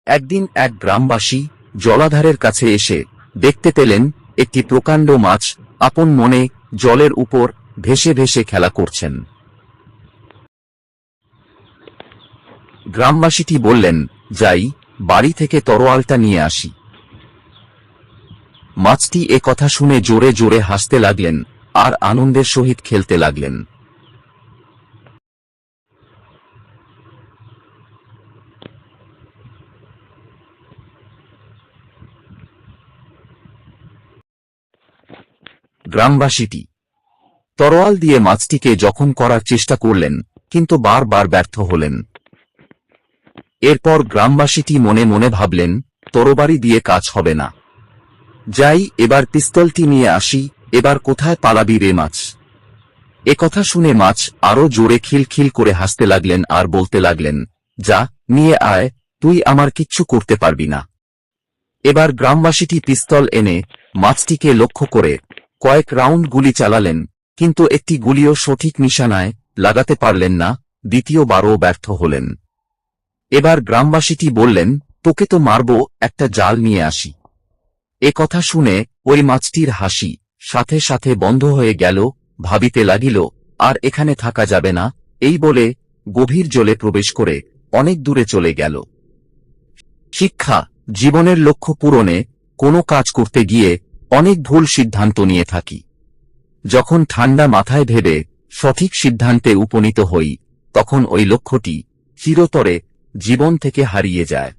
একদিন এক গ্রামবাসী জলাধারের কাছে এসে দেখতে পেলেন একটি প্রকাণ্ড মাছ আপন মনে জলের উপর ভেসে ভেসে খেলা করছেন। গ্রামবাসীটি বললেন, যাই, বাড়ি থেকে তরোয়ালটা নিয়ে আসি। মাছটি এ কথা শুনে জোরে জোরে হাসতে লাগলেন আর আনন্দের সহিত খেলতে লাগলেন। গ্রামবাসীটি তরোয়াল দিয়ে মাছটিকে জখম করার চেষ্টা করলেন, কিন্তু বারবার ব্যর্থ হলেন। এরপর গ্রামবাসীটি মনে মনে ভাবলেন, তরবারি দিয়ে কাজ হবে না, যাই, এবার পিস্তলটি নিয়ে আসি, এবার কোথায় পালাবি রে মাছ। একথা শুনে মাছ আরো জোরে খিলখিল করে হাসতে লাগলেন আর বলতে লাগলেন, যা, নিয়ে আয়, তুই আমার কিচ্ছু করতে পারবি না। এবার গ্রামবাসীটি পিস্তল এনে মাছটিকে লক্ষ্য করে কয়েক রাউন্ড গুলি চালালেন, কিন্তু একটি গুলিও সঠিক নিশানায় লাগাতে পারলেন না, দ্বিতীয়বারও ব্যর্থ হলেন। এবার গ্রামবাসীটি বললেন, তোকে তো মারব, একটা জাল নিয়ে আসি। এ কথা শুনে ওই মাছটির হাসি সাথে সাথে বন্ধ হয়ে গেল, ভাবিতে লাগিল, আর এখানে থাকা যাবে না, এই বলে গভীর জলে প্রবেশ করে অনেক দূরে চলে গেল। শিক্ষা: জীবনের লক্ষ্য পূরণে কোনো কাজ করতে গিয়ে অনেক ভুল সিদ্ধান্ত নিয়ে থাকি। যখন ঠান্ডা মাথায় ভেবে সঠিক সিদ্ধান্তে উপনীত হই, তখন ওই লক্ষ্যটি চিরতরে জীবন থেকে হারিয়ে যায়।